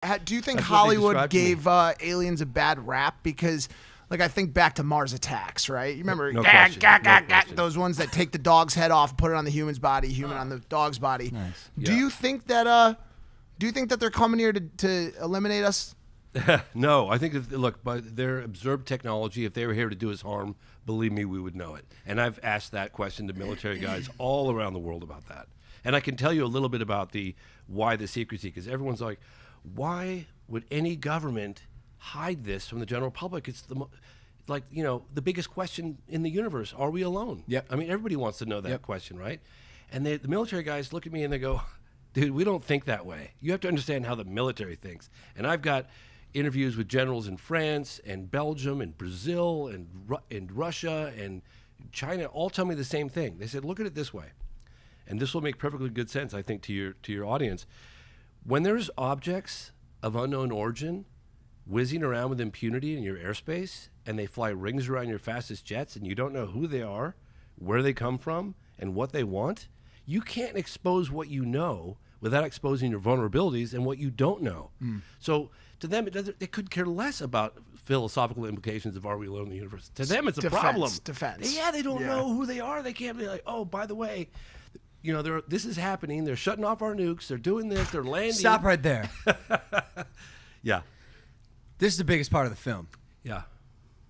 Do you think That's what they Hollywood described to me. gave aliens a bad rap? Because, like, I think back to Mars Attacks, right? You remember No question. No question. those ones that take the dog's head off, put it on the human's body, human on the dog's body. Nice. Do you think that they're coming here to eliminate us? No, I think look, by their observed technology, if they were here to do us harm, believe me, we would know it. And I've asked that question to military guys all around the world about that. And I can tell you a little bit about why the secrecy, because everyone's like, why would any government hide this from the general public? It's the biggest question in the universe. Are we alone? Yep. I mean, everybody wants to know that question, right? And the military guys look at me and they go, dude, we don't think that way. You have to understand how the military thinks. And I've got interviews with generals in France and Belgium and Brazil and Russia and China all tell me the same thing. They said, look at it this way. And this will make perfectly good sense, I think, to your audience. When there's objects of unknown origin whizzing around with impunity in your airspace and they fly rings around your fastest jets and you don't know who they are, where they come from, and what they want, you can't expose what you know without exposing your vulnerabilities and what you don't know. So to them, they could care less about philosophical implications of are we alone in the universe. To them, it's a problem. Defense. Yeah, they don't know who they are. They can't be like, oh, by the way, this is happening. They're shutting off our nukes. They're doing this. They're landing. Stop right there. Yeah. This is the biggest part of the film. Yeah.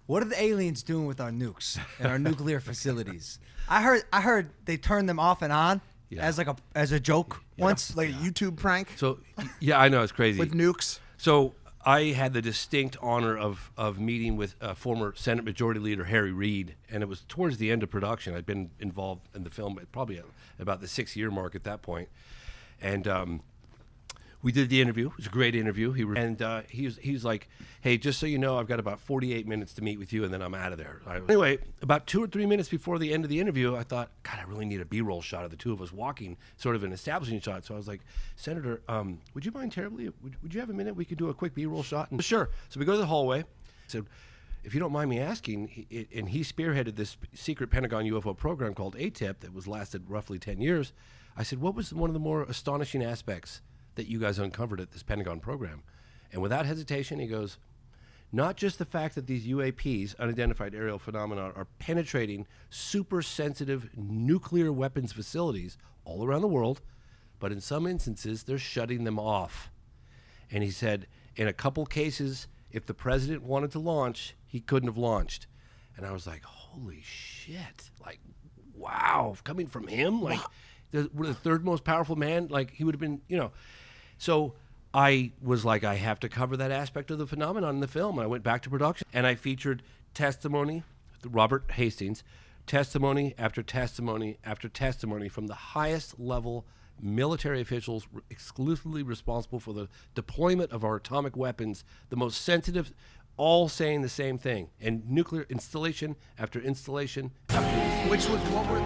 What are the aliens doing with our nukes and our nuclear facilities? I heard they turned them off and on as a joke once. Like a YouTube prank So, yeah, I know. It's crazy. with nukes? So I had the distinct honor of meeting with former Senate Majority Leader Harry Reid, and it was towards the end of production. I'd been involved in the film probably at about the 6-year mark at that point. And we did the interview. It was a great interview. He was like, hey, just so you know, I've got about 48 minutes to meet with you, and then I'm out of there. Anyway, about 2 or 3 minutes before the end of the interview, I thought, God, I really need a B-roll shot of the two of us walking, sort of an establishing shot. So I was like, Senator, would you mind terribly? Would you have a minute? We could do a quick B-roll shot? And sure. So we go to the hallway. I said, if you don't mind me asking, and he spearheaded this secret Pentagon UFO program called ATIP that was lasted roughly 10 years. I said, what was one of the more astonishing aspects that you guys uncovered at this Pentagon program? And without hesitation, he goes, not just the fact that these UAPs, unidentified aerial phenomena, are penetrating super sensitive nuclear weapons facilities all around the world, but in some instances, they're shutting them off. And he said, in a couple cases, if the president wanted to launch, he couldn't have launched. And I was like, holy shit. Like, wow, coming from him? Like, the third most powerful man? Like, he would have been, So I was like, I have to cover that aspect of the phenomenon in the film. I went back to production, and I featured testimony, Robert Hastings, testimony after testimony after testimony from the highest level military officials exclusively responsible for the deployment of our atomic weapons, the most sensitive, all saying the same thing. And nuclear installation after installation after installation. Which was what we're...